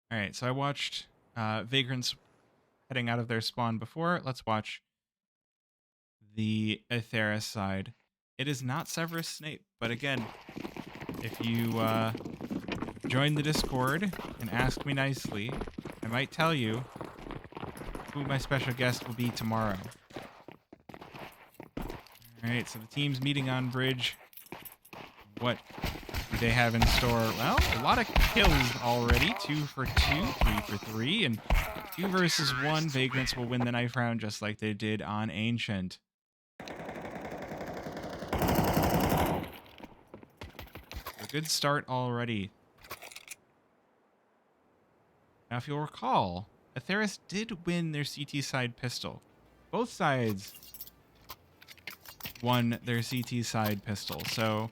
All right, so I watched Vagrants heading out of their spawn before. Let's watch the Aetheris side. It is not Severus Snape, but again, if you join the Discord and ask me nicely, I might tell you who my special guest will be tomorrow. All right, so the team's meeting on bridge. What do they have in store? Well, a lot of kills already. 2 for 2, 3 for 3, and 2 versus 1. Vagrants will win the knife round just like they did on Ancient. A good start already. Now, if you'll recall, Aetheris did win their CT side pistol. Both sides won their CT side pistol, so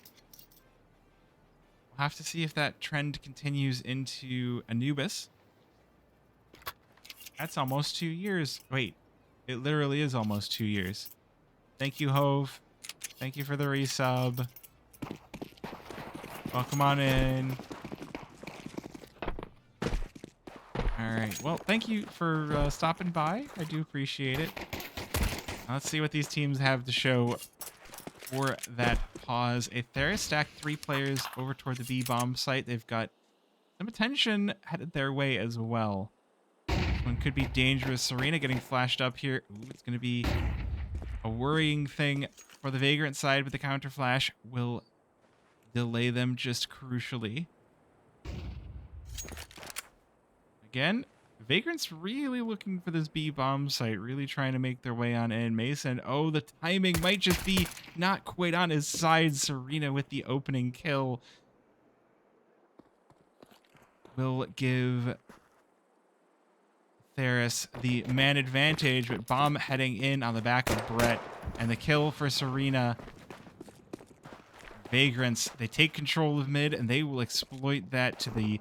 we'll have to see if that trend continues into Anubis. That's almost 2 years. Wait, it literally is almost 2 years. Thank you, Hove. Thank you for the resub. Welcome on in. All right. Well, thank you for stopping by. I do appreciate it. Let's see what these teams have to show for that pause. Aetheris stacked 3 players over toward the B bomb site. They've got some attention headed their way as well. This one could be dangerous. Serena getting flashed up here. Ooh, it's going to be a worrying thing for the Vagrant side, but the counter flash will delay them just crucially. Again, Vagrant's really looking for this B bomb site, really trying to make their way on in. Mason, oh, the timing might just be not quite on his side. Serena with the opening kill will give Aetheris the man advantage, but bomb heading in on the back of Brett, and the kill for Serena. Vagrants, they take control of mid, and they will exploit that to the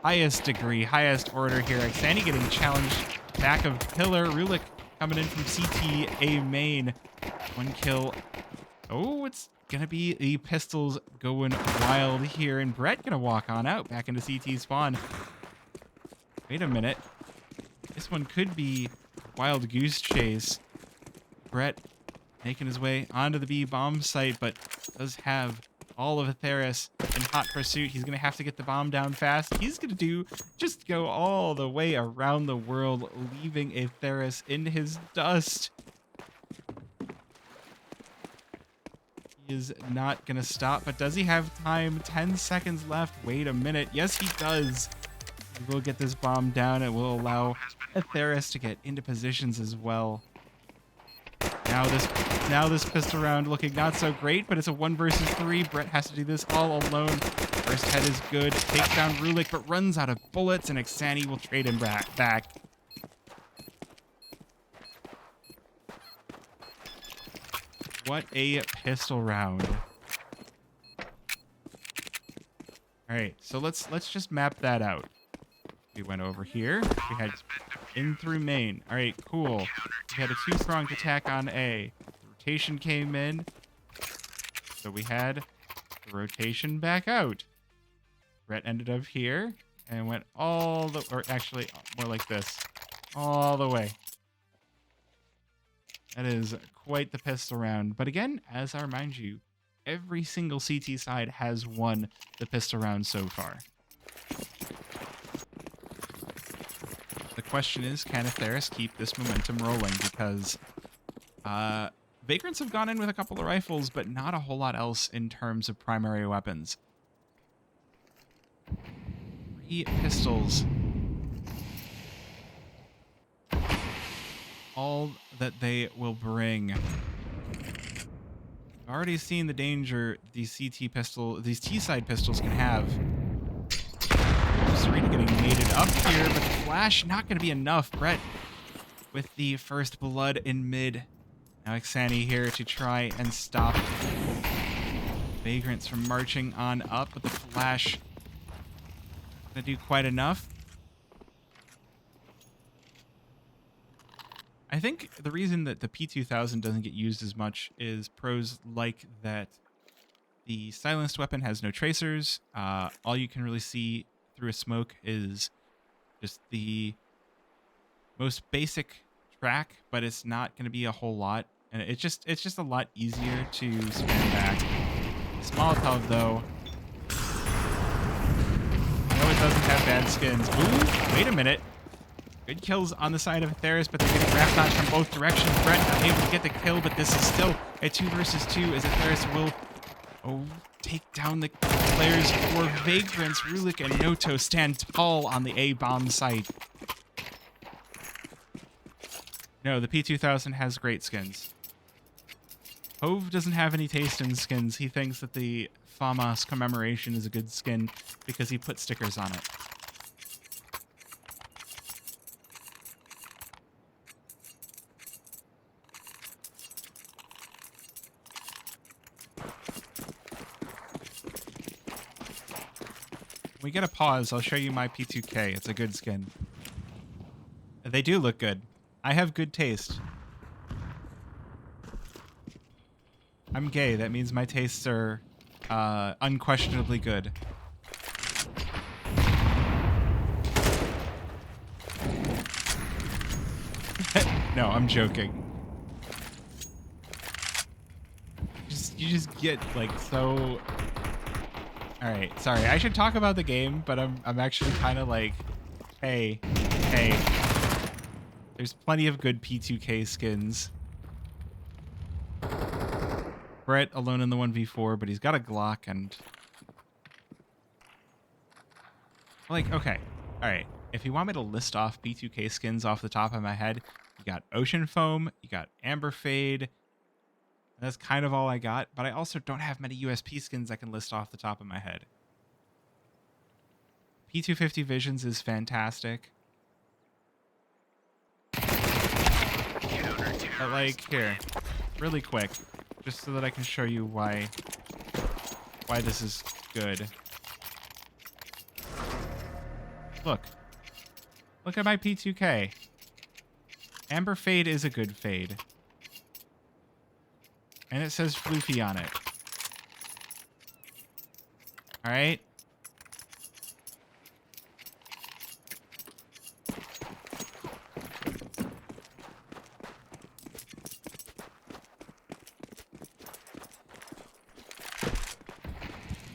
highest degree, highest order here. Xani getting challenged back of pillar. Rulik coming in from CT A main. 1 kill. Oh, it's going to be the pistols going wild here, and Brett going to walk on out back into CT spawn. Wait a minute. This one could be wild goose chase. Brett making his way onto the B bomb site, but does have all of Aetheris in hot pursuit. He's going to have to get the bomb down fast. He's going to just go all the way around the world, leaving Aetheris in his dust. He is not going to stop, but does he have time? 10 seconds left. Wait a minute. Yes, he does. He will get this bomb down. It will allow Aetheris to get into positions as well. Now this pistol round looking not so great, but it's a 1 versus 3. Brett has to do this all alone. First head is good. Takes down Rulik, but runs out of bullets, and Xani will trade him back. What a pistol round. All right, so let's just map that out. We went over here. We had in through main. All right, cool. We had a 2-pronged attack on A. The rotation came in. So we had the rotation back out. Brett ended up here and went all the, or actually more like this, all the way. That is quite the pistol round. But again, as I remind you, every single CT side has won the pistol round so far. The question is, can Aetheris keep this momentum rolling? Because Vagrants have gone in with a couple of rifles, but not a whole lot else in terms of primary weapons. 3 pistols. All that they will bring. I've already seen the danger these T-side pistols can have. Serena getting mated up here, but the flash not going to be enough. Brett with the first blood in mid. Now Xani here to try and stop Vagrants from marching on up, but the flash not going to do quite enough. I think the reason that the P2000 doesn't get used as much is pros like that the silenced weapon has no tracers. All you can really see through a smoke is just the most basic track, but it's not going to be a whole lot. And it's just a lot easier to spam back. This Molotov, though, no, it doesn't have bad skins. Ooh, wait a minute. Good kills on the side of Aetheris, but they're getting grab knots from both directions. Brett not able to get the kill, but this is still a 2 versus 2 as Aetheris will take down the players for Vagrants. Rulik and Noto stand tall on the A-bomb site. No, the P2000 has great skins. Hove doesn't have any taste in skins. He thinks that the FAMAS commemoration is a good skin because he put stickers on it. When we get a pause, I'll show you my P2K. It's a good skin. They do look good. I have good taste. I'm gay. That means my tastes are unquestionably good. No, I'm joking. You just get like so. All right, sorry. I should talk about the game, but I'm actually kind of like, hey. There's plenty of good P2K skins. Brett alone in the 1v4, but he's got a Glock and... Like, okay. Alright. If you want me to list off P2K skins off the top of my head, you got Ocean Foam, you got Amber Fade, and that's kind of all I got, but I also don't have many USP skins I can list off the top of my head. P250 Visions is fantastic. But like, here, really quick, just so that I can show you why this is good. Look at my P2K. Amber Fade is a good fade. And it says Floofy on it. Alright?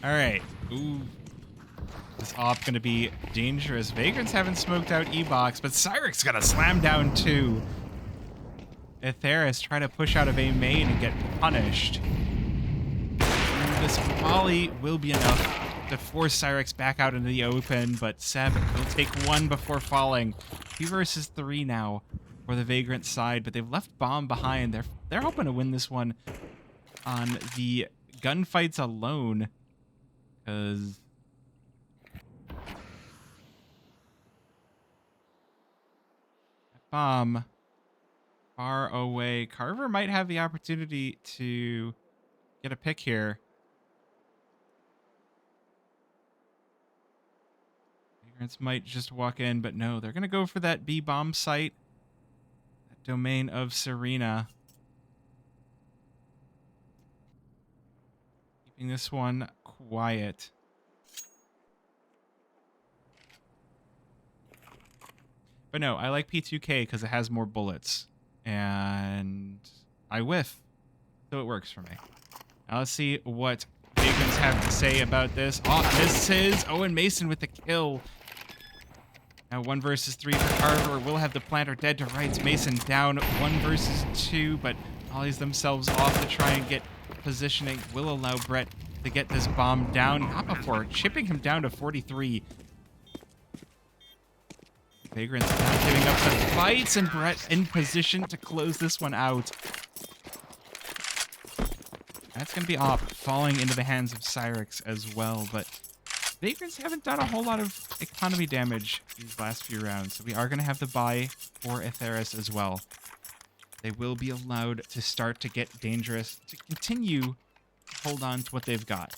Alright. Ooh. This op gonna be dangerous. Vagrants haven't smoked out E-Box, but Cyric's gonna slam down too. Aetheris try to push out of A main and get punished. This volley will be enough to force Cyrix back out into the open, but Seb will take one before falling. 2 versus 3 now for the Vagrant side, but they've left Bomb behind. They're hoping to win this one on the gunfights alone, because Bomb far away. Carver might have the opportunity to get a pick here. Vagrants might just walk in, but no, they're going to go for that B bomb site. That domain of Serena. Keeping this one quiet. But no, I like P2K because it has more bullets. And I whiff. So it works for me. Now let's see what Vagrants have to say about this. Oh, this is Owen Mason with the kill. Now 1 versus 3 for Carver. Will have the planter dead to rights. Mason down 1 versus 2, but ollies themselves off to try and get positioning. Will allow Brett to get this bomb down. Not before chipping him down to 43. Vagrants not giving up the fights, and Brett in position to close this one out. That's going to be op falling into the hands of Cyrix as well, but Vagrants haven't done a whole lot of economy damage these last few rounds, so we are going to have the buy for Aetheris as well. They will be allowed to start to get dangerous, to continue to hold on to what they've got.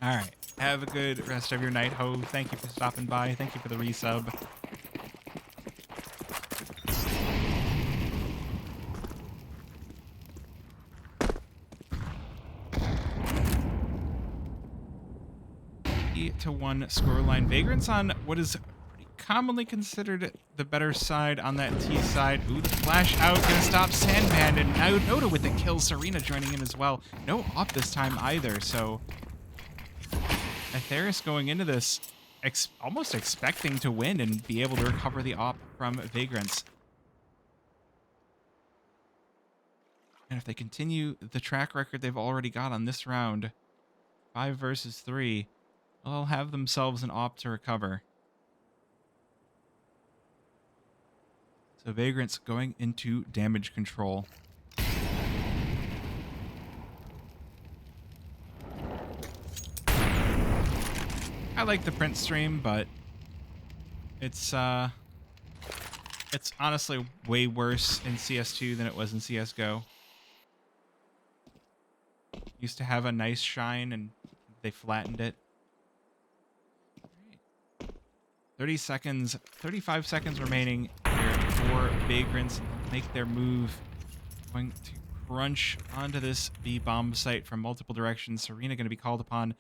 All right. Have a good rest of your night, Ho. Thank you for stopping by. Thank you for the resub. 3-1 scoreline. Vagrants on what is pretty commonly considered the better side on that T side. Ooh, the flash out gonna stop Sandman, and now Noda with the kill. Serena joining in as well. No op this time either, so Aetheris going into this almost expecting to win and be able to recover the op from Vagrants. And if they continue the track record they've already got on this round, 5 versus 3, they'll have themselves an op to recover. So Vagrants going into damage control. I like the print stream, but it's honestly way worse in CS2 than it was in CSGO. Used to have a nice shine, and they flattened it. 35 seconds remaining here for Vagrants. Make their move. Going to crunch onto this B bomb site from multiple directions. Serena going to be called upon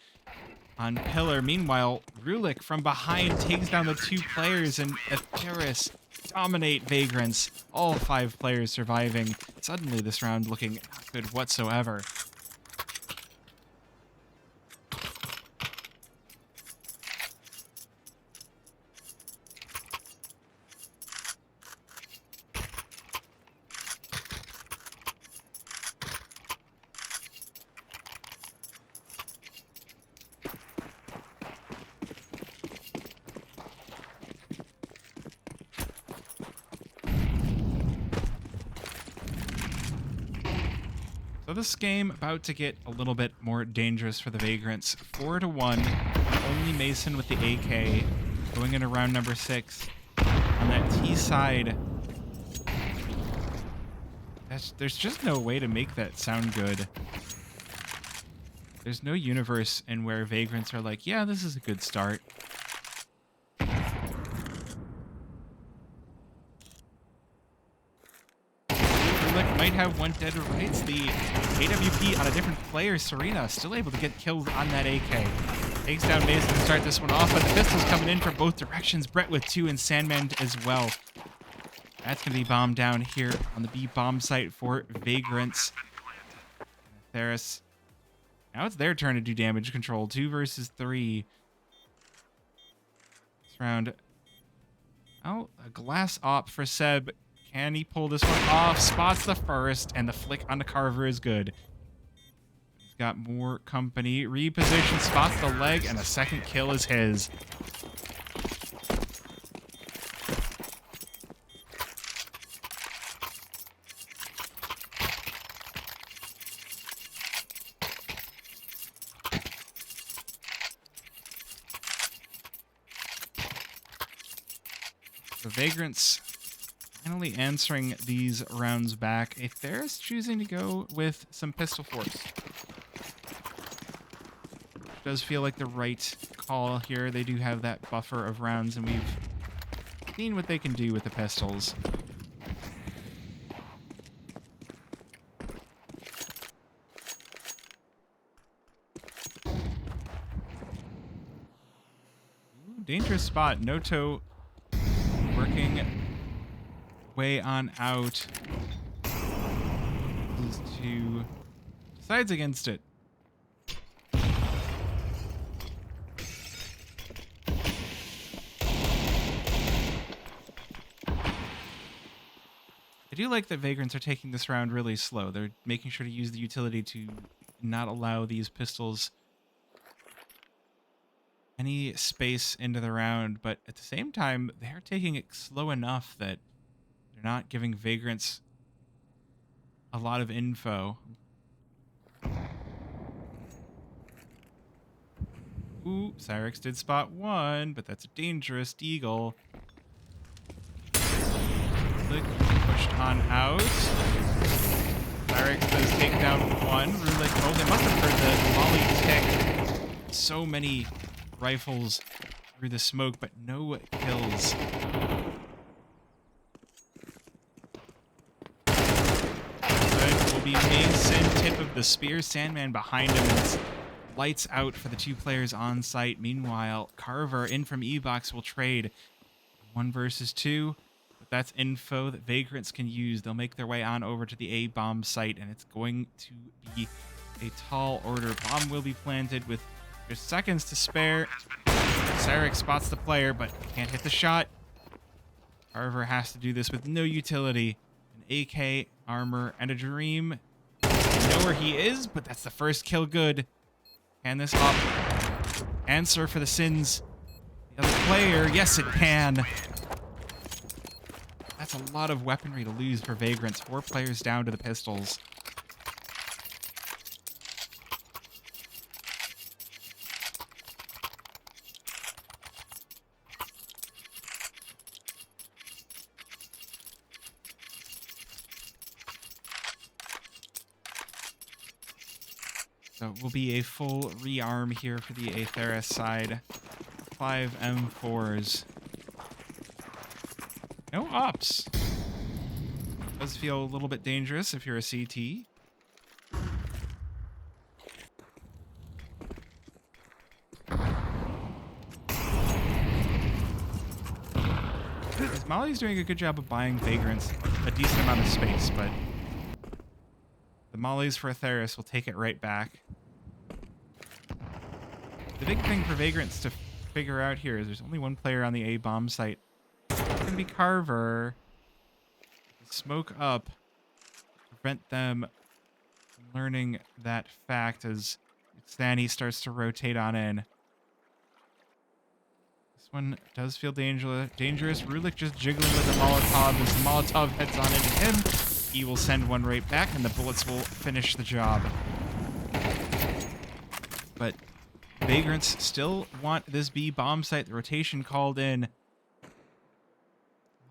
on Pillar. Meanwhile, Rulik from behind takes down the 2 players, and Aetheris dominate Vagrants. All 5 players surviving. Suddenly this round looking not good whatsoever. So this game about to get a little bit more dangerous for the Vagrants. 4-1. Only Mason with the AK going into round number 6 on that T side. There's just no way to make that sound good. There's no universe in where Vagrants are like, yeah, this is a good start. Might have one dead rights. The AWP on a different player, Serena, still able to get killed on that AK. Takes down Mason to start this one off, but the pistols coming in from both directions. Brett with 2 and Sandman as well. That's going to be bombed down here on the B bomb site for Vagrants. Aetheris. Now it's their turn to do damage control. 2 versus 3. This round. Oh, a glass op for Seb. Can he pull this one off? Spots the first, and the flick on the Carver is good. He's got more company. Reposition, spots the leg, and a second kill is his. The Vagrants finally answering these rounds back. Aetheris choosing to go with some pistol force. Does feel like the right call here. They do have that buffer of rounds, and we've seen what they can do with the pistols. Ooh, dangerous spot. Noto working way on out. These 2 decides against it. I do like that Vagrants are taking this round really slow. They're making sure to use the utility to not allow these pistols any space into the round, but at the same time, they're taking it slow enough that they're not giving Vagrants a lot of info. Ooh, Cyrix did spot 1, but that's a dangerous deagle. Click, pushed on out. Cyrix does take down 1. Rulik, oh, they must have heard the volley tick. So many rifles through the smoke, but no kills. Good will be Mason, tip of the spear. Sandman behind him is lights out for the two players on site. Meanwhile, Carver in from E-Box will trade 1 versus 2. But that's info that Vagrants can use. They'll make their way on over to the A-bomb site, and it's going to be a tall order. Bomb will be planted with just seconds to spare. Cyrix spots the player, but can't hit the shot. Carver has to do this with no utility. An AK, armor, and a dream. You know where he is, but that's the first kill good. Can this up? Answer for the sins. The other player, yes it can. That's a lot of weaponry to lose for Vagrants. 4 players down to the pistols. So it will be a full rearm here for the Aetheris side. 5 M4s. No ops. Does feel a little bit dangerous if you're a CT. Molly's doing a good job of buying Vagrants a decent amount of space, but the mollies for Aetheris will take it right back. The big thing for Vagrants to figure out here is there's only 1 player on the A-bomb site. It's going to be Carver. Smoke up. Prevent them from learning that fact as Stanny starts to rotate on in. This one does feel dangerous. Rulik just jiggling with the Molotov as the Molotov heads on into him. He will send one right back and the bullets will finish the job. But Vagrants still want this B bomb site. The rotation called in.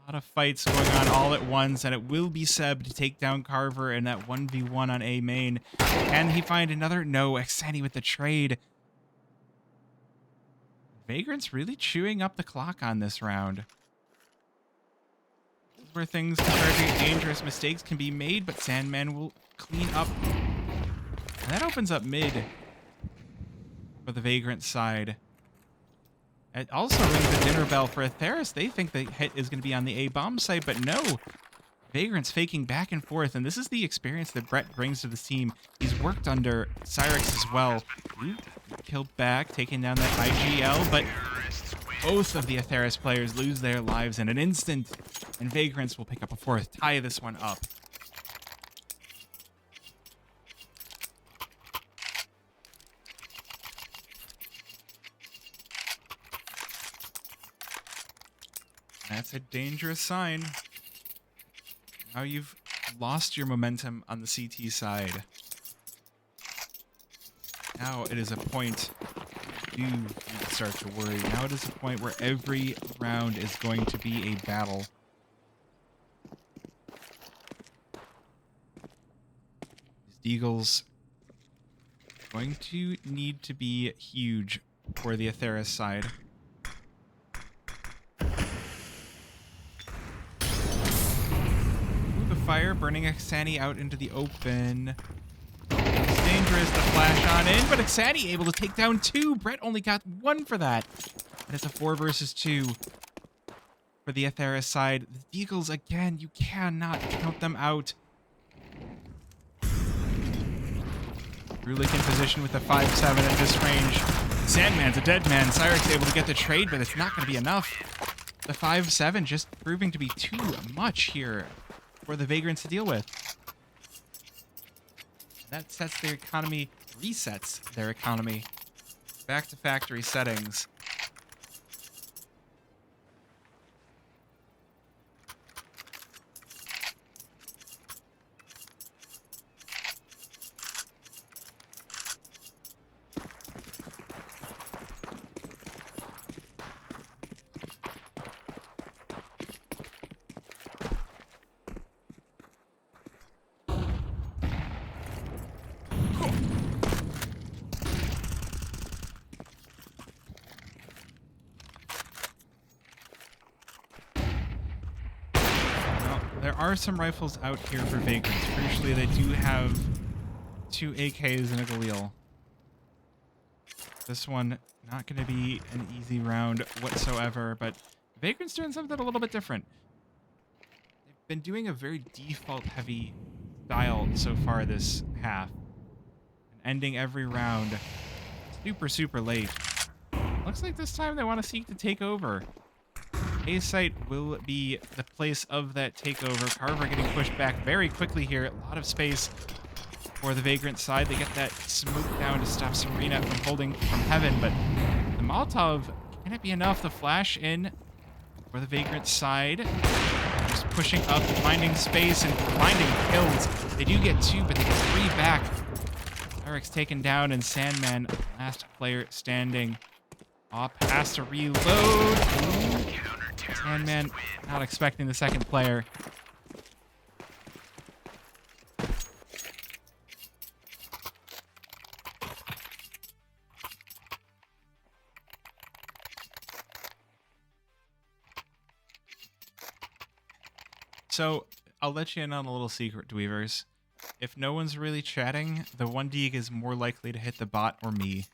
A lot of fights going on all at once, and it will be Seb to take down Carver in that 1v1 on A main. Can he find another? No, Xani with the trade. Vagrants really chewing up the clock on this round. This is where things can start to get dangerous. Mistakes can be made, but Sandman will clean up. And that opens up mid for the Vagrant side. It also rings the dinner bell for Aetheris. They think the hit is going to be on the A-bomb site, but no. Vagrants faking back and forth, and this is the experience that Brett brings to this team. He's worked under Cyrix as well. Ooh, killed back, taking down that IGL, but both of the Aetheris players lose their lives in an instant, and Vagrants will pick up a 4th, tie this one up. That's a dangerous sign. Now you've lost your momentum on the CT side. Now it is a point you need to start to worry. Now it is a point where every round is going to be a battle. These deagles are going to need to be huge for the Aetheris side. Fire burning Xani out into the open. It's dangerous to flash on in, but Xani able to take down 2. Brett only got 1 for that. And it's a 4 versus 2 for the Aetheris side. The Deagles, again, you cannot count them out. Rulik in position with the 5-7 at this range. Sandman's a dead man. Cyrix able to get the trade, but it's not going to be enough. The 5-7 just proving to be too much here for the Vagrants to deal with. That sets their economy, resets their economy back to factory settings. There are some rifles out here for Vagrants. Crucially, they do have 2 AKs and a Galil. This one not going to be an easy round whatsoever, but Vagrant's doing something a little bit different. They've been doing a very default-heavy style so far this half, and ending every round super, super late. Looks like this time they want to seek to take over. A site will be the place of that takeover. Carver getting pushed back very quickly here. A lot of space for the Vagrant side. They get that smoke down to stop Serena from holding from heaven, but the Molotov, can it be enough? The flash in for the Vagrant side. Just pushing up, finding space, and finding kills. They do get 2, but they get 3 back. Eric's taken down, and Sandman, last player standing. Op has to reload. Sandman not expecting the second player. So, I'll let you in on a little secret, Dweavers. If no one's really chatting, the 1D is more likely to hit the bot or me.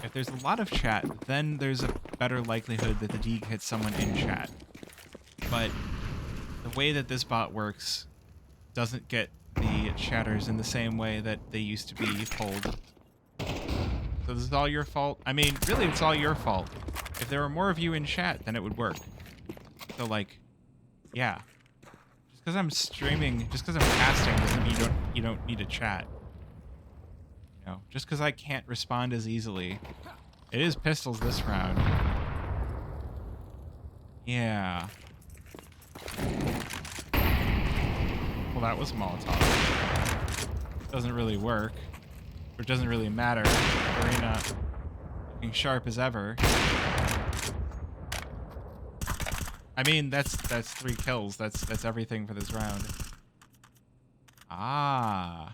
If there's a lot of chat, then there's a better likelihood that the Deeg hits someone in chat. But the way that this bot works doesn't get the chatters in the same way that they used to be pulled. So this is all your fault. I mean, really, it's all your fault. If there were more of you in chat, then it would work. So, like, yeah. Just because I'm streaming, just because I'm casting doesn't mean you don't need to chat. You know, just because I can't respond as easily. It is pistols this round. Yeah. Well, that was Molotov. Doesn't really work. Or doesn't really matter. Arena looking sharp as ever. I mean, that's 3 kills. That's everything for this round. Ah.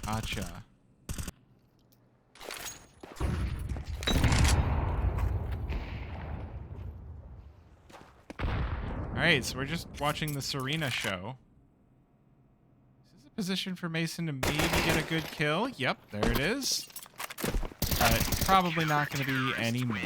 Gotcha. Alright, so we're just watching the Serena show. Is this a position for Mason to maybe get a good kill? Yep, there it is. But probably not going to be any more.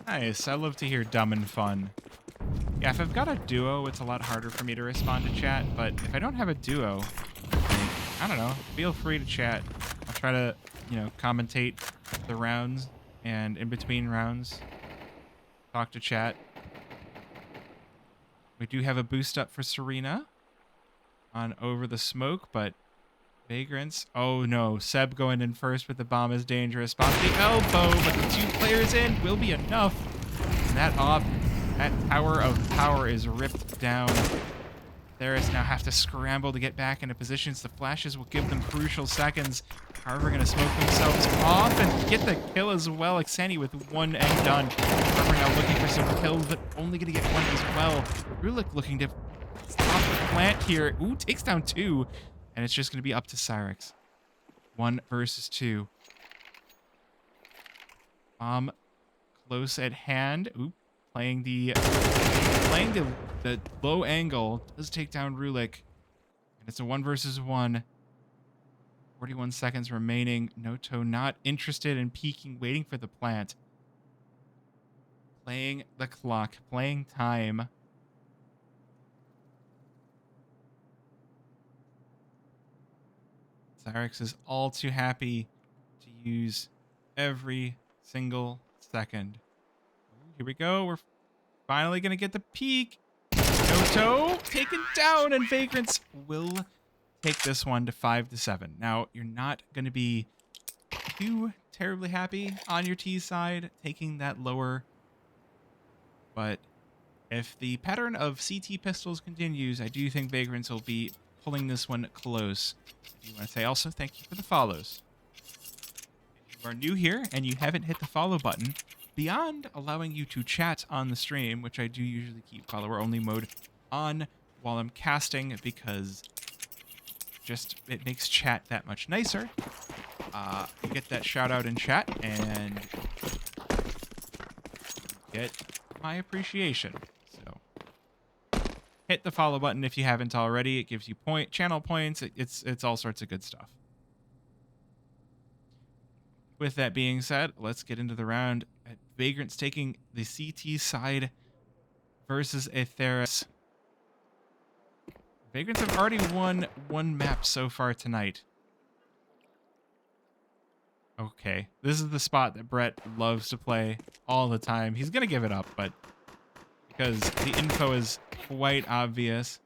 Nice. I love to hear dumb and fun. Yeah, if I've got a duo, it's a lot harder for me to respond to chat, but if I don't have a duo, I don't know, feel free to chat. I'll try to, commentate the rounds and in between rounds, talk to chat. We do have a boost up for Serena on Over the Smoke, but Vagrants. Oh no, Seb going in first with the bomb is dangerous. Spot the elbow, but the 2 players in will be enough. And that tower of power is ripped down. Aetheris now have to scramble to get back into positions. The flashes will give them crucial seconds. Carver going to smoke themselves off and get the kill as well. Xani with 1 and done. Carver now looking for some kills, but only going to get 1 as well. Rulik looking to stop the plant here. Ooh, takes down 2. And it's just going to be up to Cyrix. 1 versus 2. Close at hand. Oop. Playing the low angle. Does take down Rulik. And it's a 1 versus 1. 41 seconds remaining. Noto not interested in peeking, waiting for the plant. Playing the clock. Playing time. Cyrix is all too happy to use every single second. Here we go. We're finally going to get the peak. Noto taken down, and Vagrants will take this one to 5-7. Now, you're not going to be too terribly happy on your T side taking that lower. But if the pattern of CT pistols continues, I do think Vagrants will be pulling this one close. I do want to say also thank you for the follows. are new here and you haven't hit the follow button, beyond allowing you to chat on the stream, which I do usually keep follower only mode on while I'm casting because just it makes chat that much nicer. You get that shout out in chat and get my appreciation. So hit the follow button if you haven't already. It gives you channel points. It's all sorts of good stuff. With that being said, let's get into the round. Vagrants taking the CT side versus Aetheris. Vagrants have already won one map so far tonight. Okay, this is the spot that Brett loves to play all the time. He's going to give it up, but because the info is quite obvious.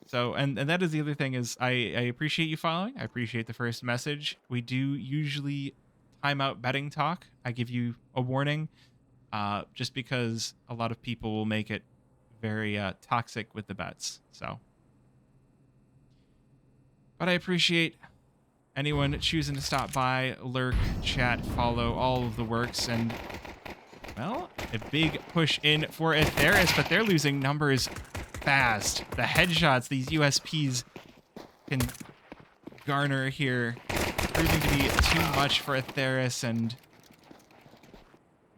So, and that is the other thing is I appreciate you following. I appreciate the first message. We do usually time out betting talk. I give you a warning just because a lot of people will make it very toxic with the bets. So, but I appreciate anyone choosing to stop by, lurk, chat, follow, all of the works, and, well, a big push in for Aetheris, but they're losing numbers fast. The headshots these USPs can garner here proving to be too much for Aetheris, and,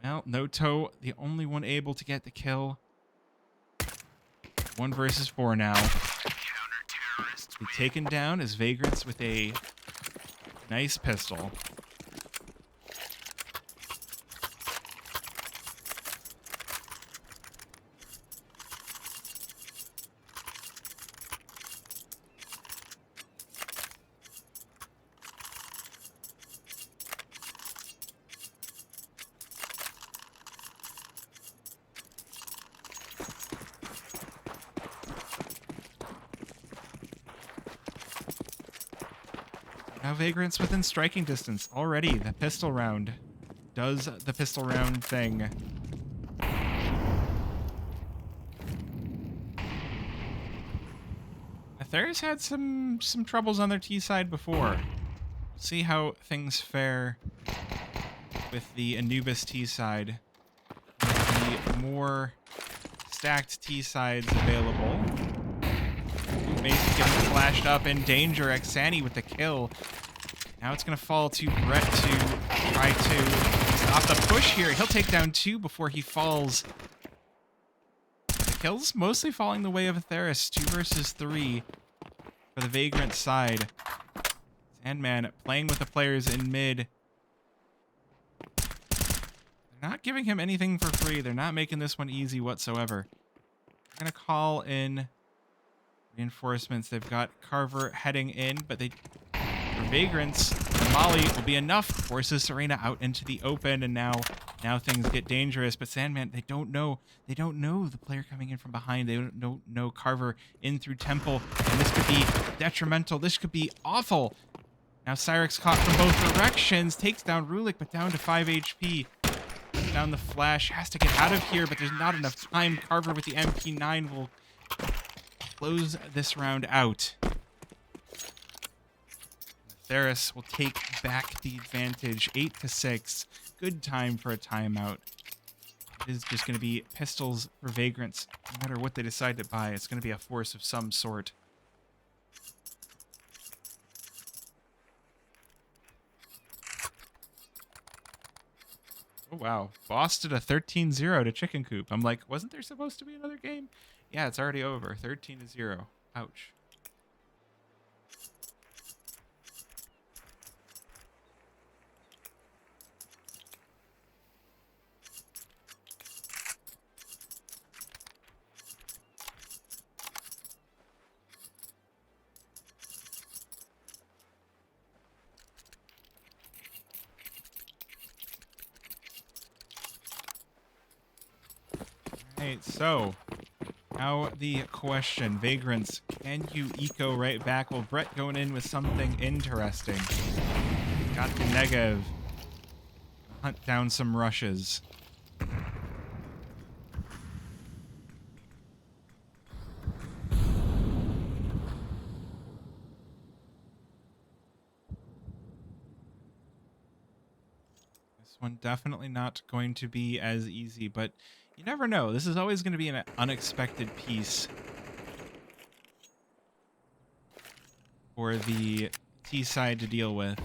well, Noto, the only one able to get the kill. 1 versus 4 now. Be taken down as Vagrants with a nice pistol. Now Vagrants within striking distance already. The pistol round does the pistol round thing. Aetheris had some troubles on their T side before. We'll see how things fare with the Anubis T side. With the more stacked T sides available. Mason getting flashed up in danger. Xani with the kill. Now it's going to fall to Brett to try to stop the push here. He'll take down 2 before he falls. The kills mostly falling the way of Aetheris. 2 versus 3 for the Vagrant side. Sandman playing with the players in mid. They're not giving him anything for free. They're not making this one easy whatsoever. They're going to call in reinforcements. They've got Carver heading in, but for Vagrants, Molly will be enough. Forces Serena out into the open, and now things get dangerous. But Sandman, they don't know the player coming in from behind. They don't know Carver in through Temple, and this could be detrimental. This could be awful. Now Cyrix caught from both directions, takes down Rulik, but down to 5 HP. Down the flash, has to get out of here, but there's not enough time. Carver with the MP9 will close this round out. Aetheris will take back the advantage, 8-6. Good time for a timeout. It is just going to be pistols for Vagrants. No matter what they decide to buy, it's going to be a force of some sort. Oh, wow. Boss did a 13-0 to Chicken Coop. I'm like, wasn't there supposed to be another game? Yeah, it's already over. 13-0. Ouch. Alright, so now the question, Vagrants, can you eco right back? Well, Brett going in with something interesting. Got the Negev. Hunt down some rushes. This one definitely not going to be as easy, but you never know. This is always going to be an unexpected piece for the T side to deal with.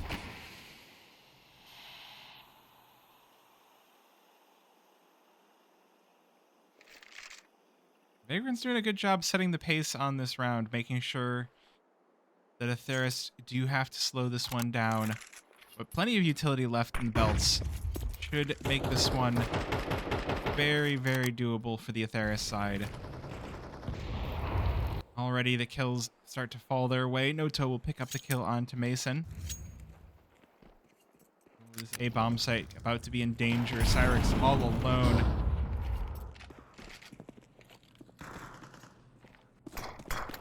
Vagrants doing a good job setting the pace on this round, making sure that Aetheris do have to slow this one down. But plenty of utility left in belts should make this one very, very doable for the Aetheris side. Already the kills start to fall their way. Noto will pick up the kill onto Mason. This A bomb site about to be in danger. Cyrix all alone.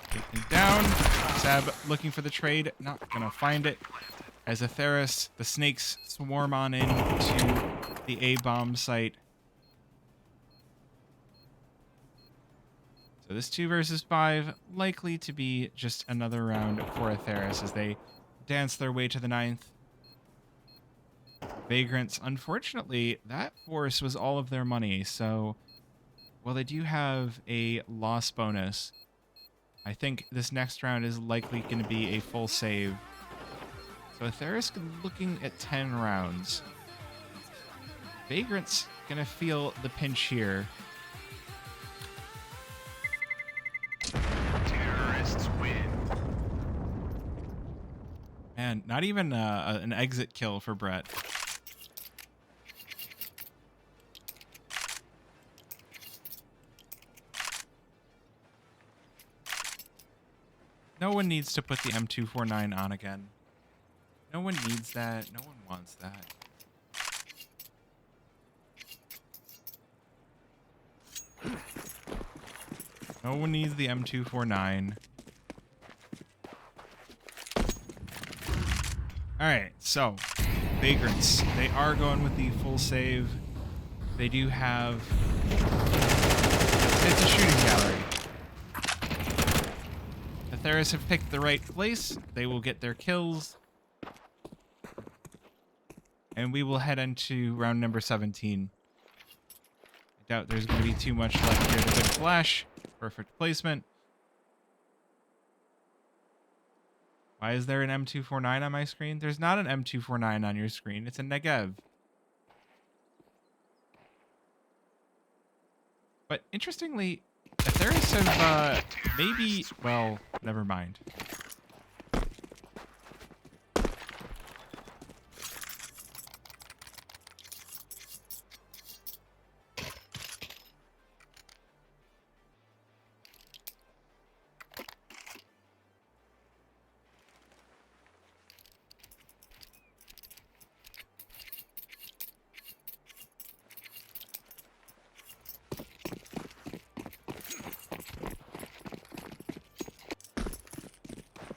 Taken down. Seb looking for the trade. Not gonna find it. As Aetheris, the snakes swarm on in to the A bomb site. So this 2 versus 5 likely to be just another round for Aetheris as they dance their way to the 9th. Vagrants, unfortunately, that force was all of their money. So while they do have a loss bonus, I think this next round is likely going to be a full save. So Aetheris looking at 10 rounds. Vagrants going to feel the pinch here. Terrorists win. Man, not even an exit kill for Brett. No one needs to put the M249 on again. No one needs that. No one wants that. No one needs the M249. Alright, so Vagrants. They are going with the full save. They do have... It's a shooting gallery. Aetheris have picked the right place. They will get their kills. And we will head into round number 17. I doubt there's going to be too much left here. The good flash. Perfect placement. Why is there an M249 on my screen? There's not an M249 on your screen. It's a Negev. But interestingly, Aetheris have maybe... Well, never mind.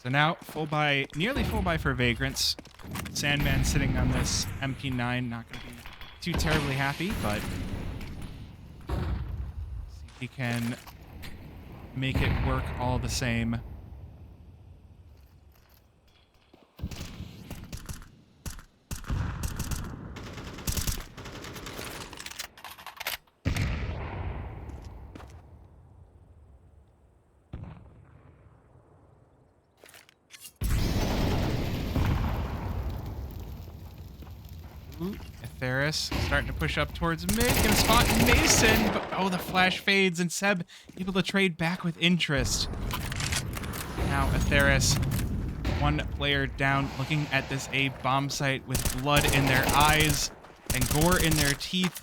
So now, full buy, nearly full buy for Vagrants. Sandman sitting on this MP9, not going to be too terribly happy, but see if he can make it work all the same. Aetheris starting to push up towards mid, gonna spot Mason, but oh, the flash fades, and Seb able to trade back with interest. Now Aetheris, one player down, looking at this A bomb site with blood in their eyes and gore in their teeth.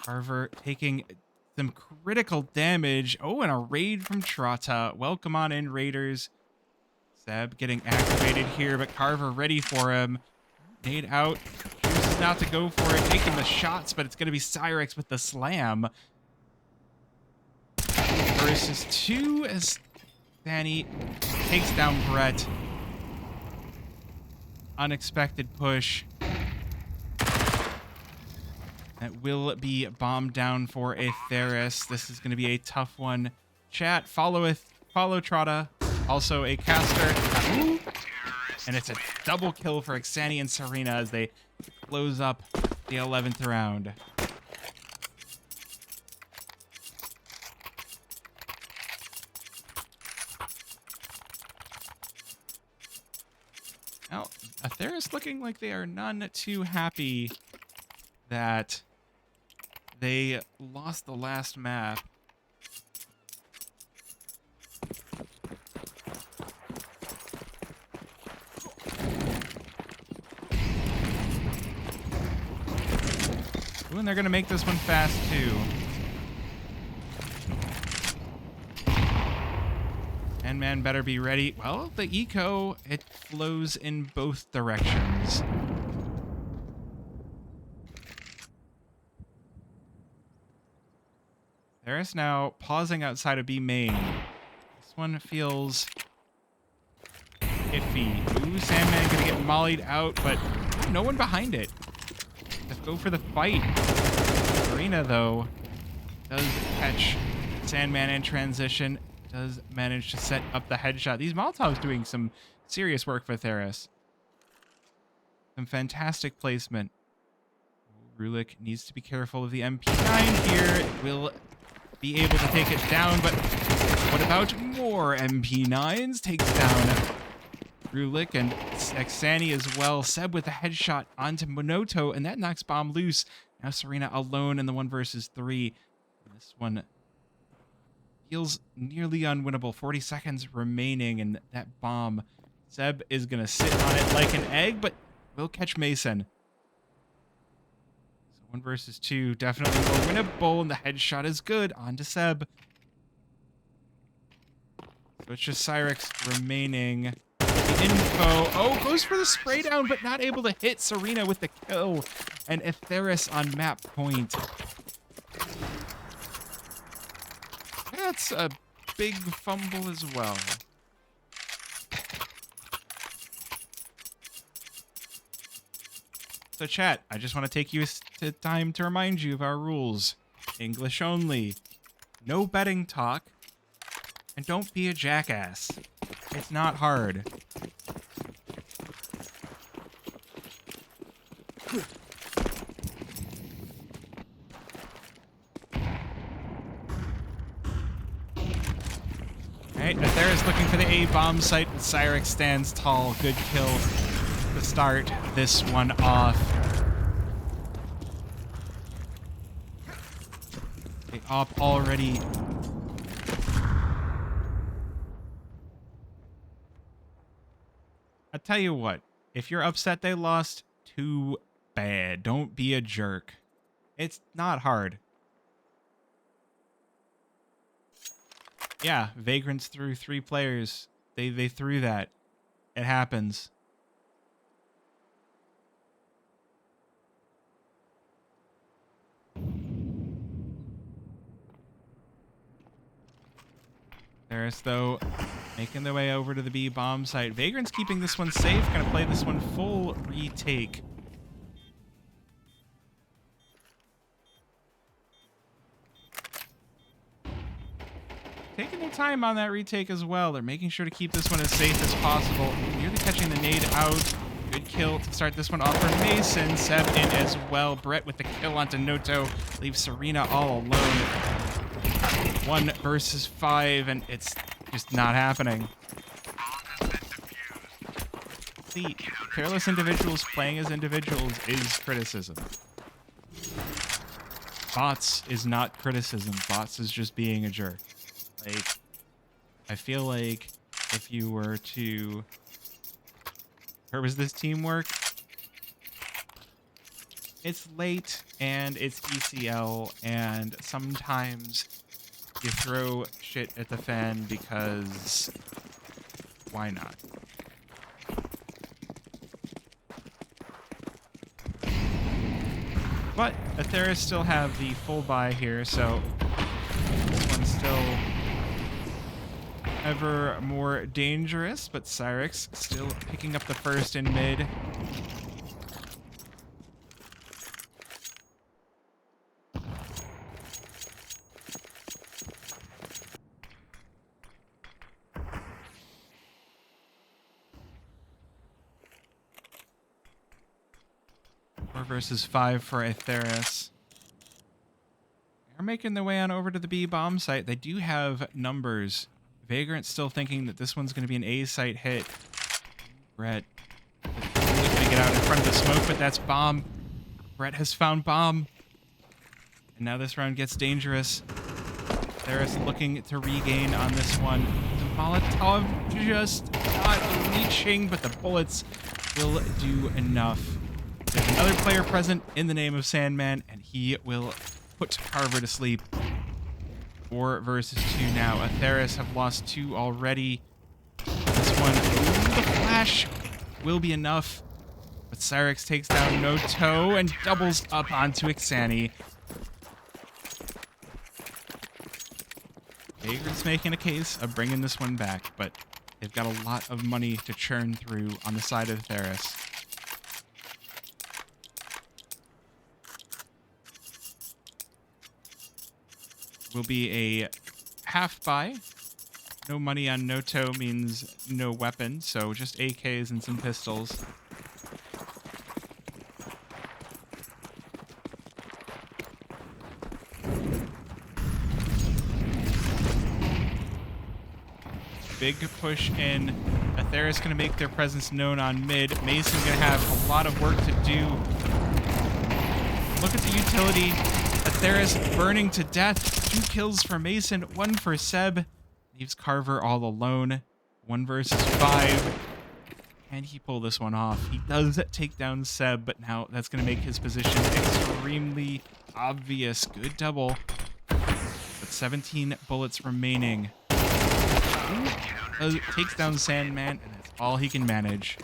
Carver taking some critical damage. Oh, and a raid from Trotta. Welcome on in, Raiders. Seb getting activated here, but Carver ready for him. Nade out. Chooses not to go for it. Taking the shots, but it's going to be Cyrix with the slam. Versus 2 as Danny takes down Brett. Unexpected push. That will be bombed down for Aetheris. This is going to be a tough one. Chat, follow Trotta. Also a caster. Ooh. And it's a double kill for Exani and Serena as they close up the 11th round. Now, Aetheris looking like they are none too happy that they lost the last map. Ooh, and they're going to make this one fast, too. And man better be ready. Well, the eco, it flows in both directions. There's now pausing outside of B main. This one feels iffy. Ooh, Sandman gonna get mollied out, but no one behind it. Let's go for the fight. Serena, though, does catch Sandman in transition. Does manage to set up the headshot. These Molotovs doing some serious work for Aetheris. Some fantastic placement. Rulik needs to be careful of the MP9 here. Will be able to take it down, but what about more MP9s? Takes down Rulik and Exani as well. Seb with a headshot onto Monoto, and that knocks Bomb loose. Now Serena alone in the 1 versus 3. And this one feels nearly unwinnable. 40 seconds remaining, and that bomb. Seb is going to sit on it like an egg, but will catch Mason. So 1 versus 2, definitely more winnable, and the headshot is good. On to Seb. So it's just Cyrex remaining. The info. Oh, goes for the spray down, but not able to hit Serena with the kill. And Aetheris on map point. That's a big fumble as well. So chat, I just want to take you to time to remind you of our rules. English only. No betting talk. And don't be a jackass. It's not hard. Alright, Aetheris looking for the A-bomb site, but Cyrex stands tall. Good kill to start this one off. The op already... I'll tell you what, if you're upset they lost, too bad. Don't be a jerk. It's not hard. Yeah, Vagrants threw 3 players. They threw that. It happens. Aetheris, though, making their way over to the B bomb site. Vagrants keeping this one safe. Gonna play this one full retake. Taking their time on that retake as well. They're making sure to keep this one as safe as possible. Nearly catching the nade out. Good kill to start this one off for Mason. Seb in as well. Brett with the kill onto Noto. Leaves Serena all alone. 1 versus 5, and it's just not happening. See, careless individuals playing as individuals is criticism. Bots is not criticism. Bots is just being a jerk. Like, I feel like if you were to... Where was this teamwork? It's late, and it's ECL, and sometimes you throw shit at the fan because... Why not? But Aetheris still have the full buy here, so this one's still ever more dangerous, but Cyrex still picking up the first in mid. 4 versus 5 for Aetheris. They're making their way on over to the B bomb site. They do have numbers. Vagrant's still thinking that this one's going to be an A site hit. Brett really going to get out in front of the smoke, but that's bomb. Brett has found bomb. And now this round gets dangerous. Aetheris looking to regain on this one. The Molotov just not reaching, but the bullets will do enough. There's another player present in the name of Sandman, and he will put Carver to sleep. 4 versus 2 now. Aetheris have lost 2 already. This one, the flash will be enough. But Cyrix takes down No Toe and doubles up onto Ixani. Vagrant's making a case of bringing this one back, but they've got a lot of money to churn through on the side of Aetheris. Will be a half buy. No money on Noto means no weapon, so just AKs and some pistols. Big push in. Aetheris going to make their presence known on mid. Mason going to have a lot of work to do. Look at the utility. Aetheris burning to death. 2 kills for Mason, 1 for Seb. Leaves Carver all alone. 1 versus 5. Can he pull this one off? He does take down Seb, but now that's going to make his position extremely obvious. Good double. But 17 bullets remaining. Takes down Sandman, and that's all he can manage.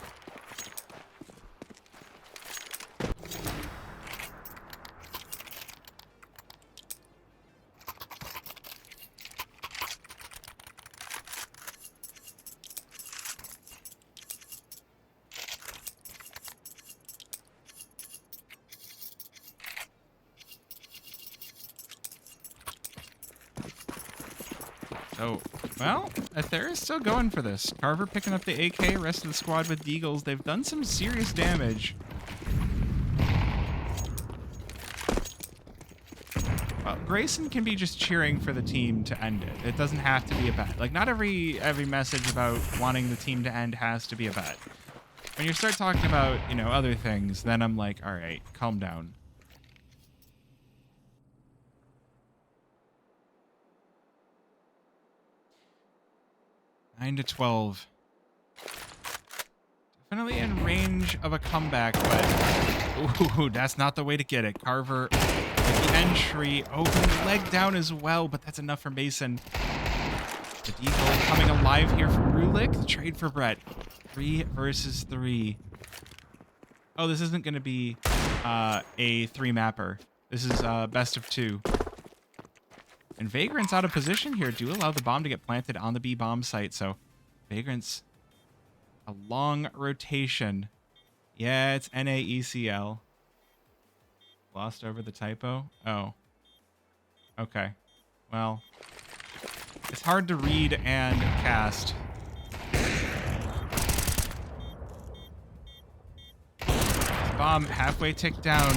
So, well, Aetheris still going for this. Carver picking up the AK, rest of the squad with Deagles. They've done some serious damage. Well, Grayson can be just cheering for the team to end it. It doesn't have to be a bet. Like, not every message about wanting the team to end has to be a bet. When you start talking about, you know, other things, then I'm like, all right, calm down. to 12. Definitely in range of a comeback, but ooh, that's not the way to get it. Carver with the entry, open leg down as well, but that's enough for Mason. The Deagle coming alive here from Rulik. The trade for Brett. 3 versus 3. Oh, this isn't going to be a 3-mapper. This is best of 2. And Vagrants out of position here do allow the bomb to get planted on the B bomb site. So Vagrants, a long rotation. Yeah, it's NAECL. Lost over the typo? Oh. Okay. Well, it's hard to read and cast. Bomb halfway ticked down.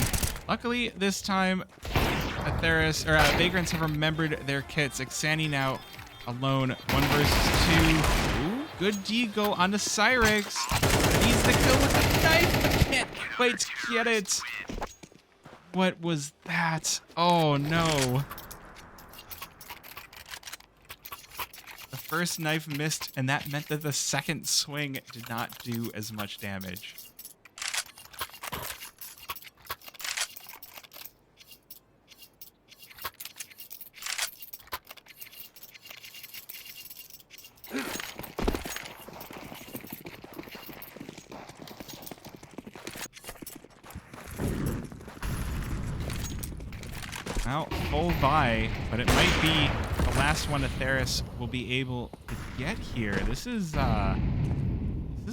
Luckily, this time, Aetheris, or Vagrants have remembered their kits. Ixani now alone. 1 versus 2. Ooh, good deagle onto Cyrix. Needs the kill with the knife, but can't quite get it. What was that? Oh, no. The first knife missed, and that meant that the second swing did not do as much damage. Well, full buy, but it might be the last one Aetheris will be able to get here. This is a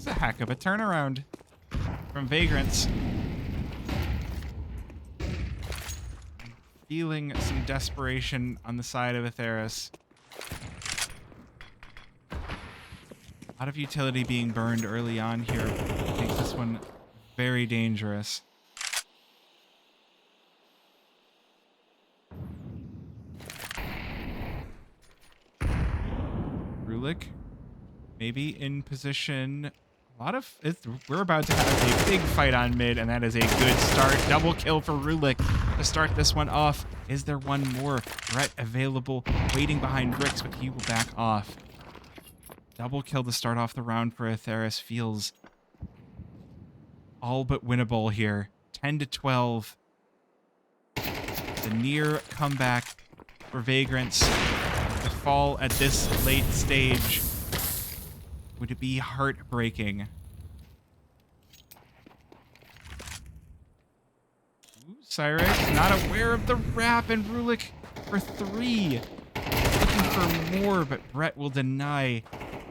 heck of a turnaround from Vagrants. Feeling some desperation on the side of Aetheris. A lot of utility being burned early on here makes this one very dangerous. Rulik maybe in position. We're about to have a big fight on mid, and that is a good start. Double kill for Rulik to start this one off. Is there one more? Brett available, waiting behind bricks, but he will back off. Double kill to start off the round for Aetheris feels all but winnable here. 10-12. The near comeback for Vagrants to fall at this late stage would be heartbreaking. Ooh, Cyrus not aware of the wrap, and Rulik for 3. Looking for more, but Brett will deny.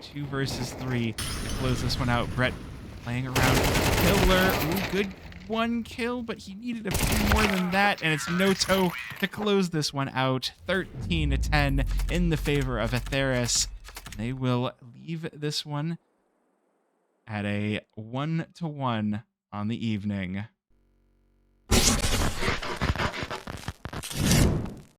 2 versus 3 to close this one out. Brett playing around Pillar. Ooh, good 1 kill, but he needed a few more than that, and it's Noto to close this one out. 13-10 in the favor of Aetheris. They will leave this one at a 1-1 on the evening.